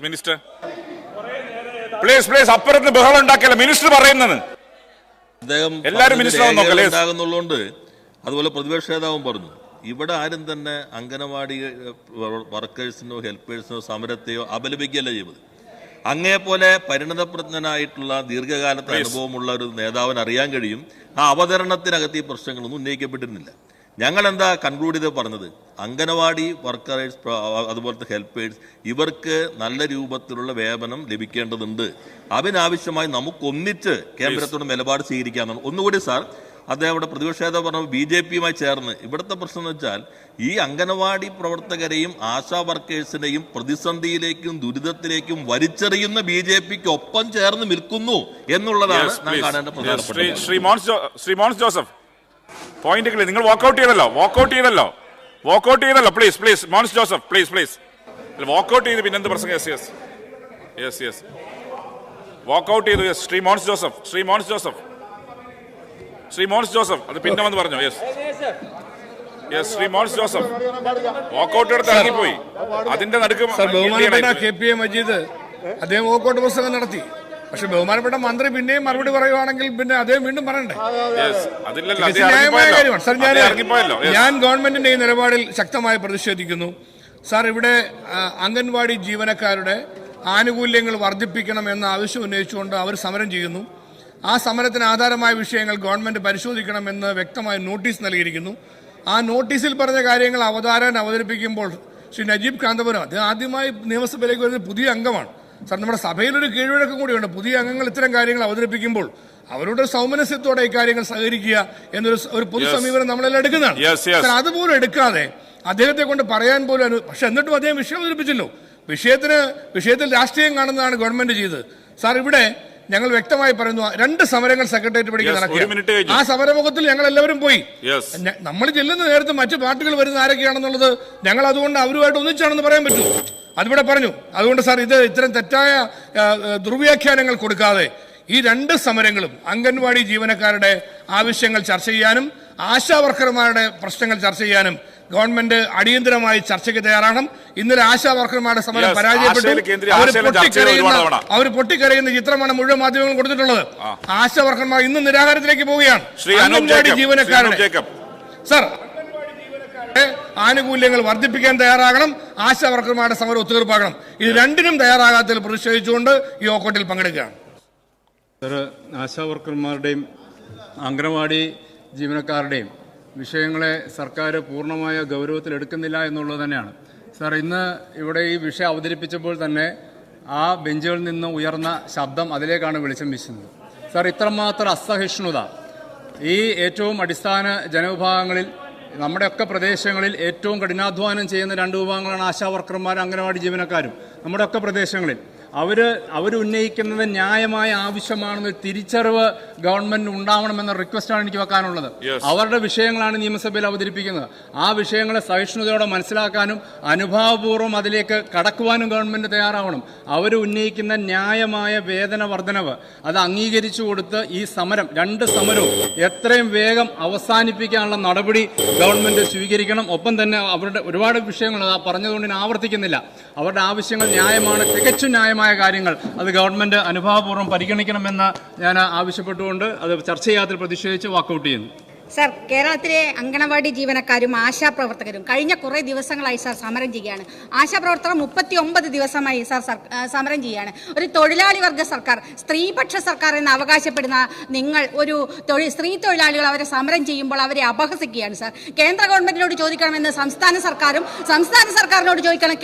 Minister please അപ്പുറത്ത് ബഹളം ഉണ്ടാക്കിയല്ല minister പറയുന്നത്. എല്ലാവരും മിനിസ്റ്റർ ഉണ്ടാകുന്നുള്ളതുകൊണ്ട് അതുപോലെ പ്രതിപക്ഷ നേതാവും പറഞ്ഞു, ഇവിടെ ആരും തന്നെ അംഗനവാടി വർക്കേഴ്സിനോ ഹെൽപ്പേഴ്സിനോ സമരത്തെയോ അപലപിക്കുകയല്ല ചെയ്യുന്നത്. അങ്ങേപോലെ പരിണതപ്രജ്ഞനായിട്ടുള്ള ദീർഘകാലത്തെ അനുഭവമുള്ള ഒരു നേതാവിന് അറിയാൻ കഴിയും ആ അവതരണത്തിനകത്ത് ഈ പ്രശ്നങ്ങളൊന്നും ഉന്നയിക്കപ്പെട്ടിരുന്നില്ല. ഞങ്ങൾ എന്താ കൺക്ലൂഡ് ചെയ്ത് പറഞ്ഞത്, അംഗനവാടി വർക്കേഴ്സ് അതുപോലത്തെ ഹെൽപ്പേഴ്സ് ഇവർക്ക് നല്ല രൂപത്തിലുള്ള വേതനം ലഭിക്കേണ്ടതുണ്ട്. അതിനാവശ്യമായി നമുക്കൊന്നിച്ച് കേന്ദ്രത്തോട് നിലപാട് സ്വീകരിക്കാമെന്നാണ്. ഒന്നുകൂടി സാർ, അദ്ദേഹം ഇവിടെ പ്രതിപക്ഷ നേതാവ് പറഞ്ഞു BJP-യുമായി ചേർന്ന്. ഇവിടുത്തെ പ്രശ്നം എന്ന് വെച്ചാൽ ഈ അംഗനവാടി പ്രവർത്തകരെയും ആശാ വർക്കേഴ്സിനെയും പ്രതിസന്ധിയിലേക്കും ദുരിതത്തിലേക്കും വലിച്ചെറിയുന്ന BJP-ക്ക് ഒപ്പം ചേർന്ന് നിൽക്കുന്നു എന്നുള്ളതാണ് നാം കാണേണ്ട പ്രധാനപ്പെട്ട. Shri Mons Joseph point clear. നിങ്ങൾ വാക്കൗട്ട് ചെയ്തല്ലോ. Please Mons Joseph please walkout ചെയ്ത് പിന്നെന്ത് പ്രശ്നം? യെസ് വാക്കൗട്ട് ചെയ്തു. ശ്രീ മോൻസ് ജോസഫ് അത് പിന്നെ വന്ന് പറഞ്ഞു. Yes Shri Mons Joseph walkout എടുത്ത് ഇറങ്ങിപ്പോയി. അതിന്റെ നടുക്ക് KPA മജീദ് അദ്ദേഹം വാക്കൗട്ട് പുസ്തകം നടത്തി. പക്ഷെ ബഹുമാനപ്പെട്ട മന്ത്രി പിന്നെയും മറുപടി പറയുവാണെങ്കിൽ പിന്നെ അദ്ദേഹം വീണ്ടും പറയണ്ടേ? ന്യായമായ കാര്യമാണ് സാർ. ഞാൻ ഗവൺമെന്റിന്റെ ഈ നിലപാടിൽ ശക്തമായി പ്രതിഷേധിക്കുന്നു സാർ. ഇവിടെ അംഗൻവാടി ജീവനക്കാരുടെ ആനുകൂല്യങ്ങൾ വർദ്ധിപ്പിക്കണം എന്ന ആവശ്യം ഉന്നയിച്ചുകൊണ്ട് അവർ സമരം ചെയ്യുന്നു. ആ സമരത്തിന് ആധാരമായ വിഷയങ്ങൾ ഗവൺമെന്റ് പരിശോധിക്കണമെന്ന് വ്യക്തമായ നോട്ടീസ് നൽകിയിരിക്കുന്നു. ആ നോട്ടീസിൽ പറഞ്ഞ കാര്യങ്ങൾ അവതരിപ്പിക്കുമ്പോൾ ശ്രീ നജീബ് കാന്തപുരം അദ്ദേഹം ആദ്യമായി നിയമസഭയിലേക്ക് വരുന്ന പുതിയ അംഗമാണ് സാർ. നമ്മുടെ സഭയിലൊരു കീഴ്വഴക്കം കൂടിയുണ്ട്. പുതിയ അംഗങ്ങൾ ഇത്തരം കാര്യങ്ങൾ അവതരിപ്പിക്കുമ്പോൾ അവരുടെ സൗമനസ്യത്തോടെ ഇക്കാര്യങ്ങൾ സഹകരിക്കുക എന്നൊരു പൊതു സമീപനം നമ്മളെല്ലാം എടുക്കുന്നതാണ്. അതുപോലും എടുക്കാതെ അദ്ദേഹത്തെ കൊണ്ട് പറയാൻ പോലും പക്ഷെ എന്നിട്ടും അദ്ദേഹം വിഷയം അവതരിപ്പിച്ചല്ലോ. വിഷയത്തിൽ രാഷ്ട്രീയം കാണുന്നതാണ് ഗവൺമെന്റ് ചെയ്തത് സാർ. ഇവിടെ ഞങ്ങൾ വ്യക്തമായി പറയുന്നു, 2 സമരങ്ങൾ സെക്രട്ടേറിയറ്റ് പഠിക്കാൻ നടക്കുക. ആ സമരമുഖത്തിൽ ഞങ്ങൾ എല്ലാവരും പോയി. നമ്മൾ ചെല്ലുന്ന നേരത്ത് മറ്റു പാർട്ടികൾ വരുന്ന ആരൊക്കെയാണെന്നുള്ളത് ഞങ്ങൾ അതുകൊണ്ട് അവരുമായിട്ട് ഒന്നിച്ചാണെന്ന് പറയാൻ പറ്റുമോ? അതിവിടെ പറഞ്ഞു. അതുകൊണ്ട് സാർ ഇത്തരം തെറ്റായ ദുർവ്യാഖ്യാനങ്ങൾ കൊടുക്കാതെ ഈ 2 സമരങ്ങളും അംഗൻവാടി ജീവനക്കാരുടെ ആവശ്യങ്ങൾ ചർച്ച ചെയ്യാനും ആശാ വർക്കർമാരുടെ പ്രശ്നങ്ങൾ ചർച്ച ചെയ്യാനും ഗവൺമെന്റ് അടിയന്തരമായി ചർച്ചയ്ക്ക് തയ്യാറാണ്. ഇന്നലെ ആശാ വർക്കർമാരുടെ സമരം പരാജയപ്പെട്ടു. അവർ പൊട്ടിക്കരയുന്ന ചിത്രമാണ് മുഴുവൻ മാധ്യമങ്ങളും കൊടുത്തിട്ടുള്ളത്. ആശാ വർക്കർമാർ ഇന്ന് നിരാഹാരത്തിലേക്ക് പോവുകയാണ്. അംഗൻവാടി ജീവനക്കാരുടെ സാർ ആനുകൂല്യങ്ങൾ വർദ്ധിപ്പിക്കാൻ തയ്യാറാകണം. ആശാ വർക്കർമാരുടെ സമരം ഒത്തുതീർപ്പാക്കണം. ഇത് രണ്ടിനും തയ്യാറാകാത്തതിൽ പ്രതിഷേധിച്ചുകൊണ്ട് ഈ വോക്കൗട്ടിൽ പങ്കെടുക്കുകയാണ്. ആശാ വർക്കർമാരുടെയും അംഗനവാടി ജീവനക്കാരുടെയും വിഷയങ്ങളെ സർക്കാർ പൂർണ്ണമായ ഗൗരവത്തിലെടുക്കുന്നില്ല എന്നുള്ളത് തന്നെയാണ് സാർ. ഇന്ന് ഇവിടെ ഈ വിഷയം അവതരിപ്പിച്ചപ്പോൾ തന്നെ ആ ബെഞ്ചുകളിൽ നിന്ന് ഉയർന്ന ശബ്ദം അതിലേക്കാണ് വെളിച്ചം വീശുന്നത് സാർ. ഇത്രമാത്രം അസഹിഷ്ണുത ഈ ഏറ്റവും അടിസ്ഥാന ജനവിഭാഗങ്ങളിൽ നമ്മുടെയൊക്കെ പ്രദേശങ്ങളിൽ ഏറ്റവും കഠിനാധ്വാനം ചെയ്യുന്ന 2 വിഭാഗങ്ങളാണ് ആശാ വർക്കർമാരും അംഗനവാടി ജീവനക്കാരും. നമ്മുടെയൊക്കെ പ്രദേശങ്ങളിൽ അവർ ഉന്നയിക്കുന്നത് ന്യായമായ ആവശ്യമാണെന്ന് തിരിച്ചറിവ് ഗവൺമെന്റ് ഉണ്ടാവണമെന്ന റിക്വസ്റ്റാണ് എനിക്ക് വെക്കാനുള്ളത്. അവരുടെ വിഷയങ്ങളാണ് നിയമസഭയിൽ അവതരിപ്പിക്കുന്നത്. ആ വിഷയങ്ങളെ സഹിഷ്ണുതയോടെ മനസ്സിലാക്കാനും അനുഭാവപൂർവ്വം അതിലേക്ക് കടക്കുവാനും ഗവൺമെന്റ് തയ്യാറാവണം. അവർ ഉന്നയിക്കുന്ന ന്യായമായ വേതന വർധനവ് അത് അംഗീകരിച്ചു കൊടുത്ത് ഈ സമരം 2 സമരവും എത്രയും വേഗം അവസാനിപ്പിക്കാനുള്ള നടപടി ഗവൺമെന്റ് സ്വീകരിക്കണം. ഒപ്പം തന്നെ അവരുടെ ഒരുപാട് വിഷയങ്ങൾ പറഞ്ഞതുകൊണ്ട് ഞാൻ ആവർത്തിക്കുന്നില്ല. അവരുടെ ആവശ്യങ്ങൾ ന്യായമാണ്, തികച്ചും ന്യായമായ കാര്യങ്ങൾ അത് ഗവൺമെന്റ് അനുഭാവപൂർവ്വം പരിഗണിക്കണമെന്ന് ഞാൻ ആവശ്യപ്പെട്ടുകൊണ്ട് അത് ചർച്ച ചെയ്യാത്തിൽ പ്രതിഷേധിച്ച് വാക്കൗട്ട് ചെയ്യുന്നു. സാർ, കേരളത്തിലെ അംഗനവാടി ജീവനക്കാരും ആശാപ്രവർത്തകരും കഴിഞ്ഞ കുറേ ദിവസങ്ങളായി സാർ സമരം ചെയ്യുകയാണ്. ആശാപ്രവർത്തകർ 39 ദിവസമായി സാർ സമരം ചെയ്യുകയാണ്. ഒരു തൊഴിലാളി വർഗ സർക്കാർ, സ്ത്രീപക്ഷ സർക്കാർ എന്ന് അവകാശപ്പെടുന്ന നിങ്ങൾ ഒരു സ്ത്രീ തൊഴിലാളികൾ അവരെ സമരം ചെയ്യുമ്പോൾ അവരെ അപഹസിക്കുകയാണ് സാർ. കേന്ദ്ര ഗവൺമെന്റിനോട് ചോദിക്കണമെന്ന് സംസ്ഥാന സർക്കാരിനോട് ചോദിക്കണം.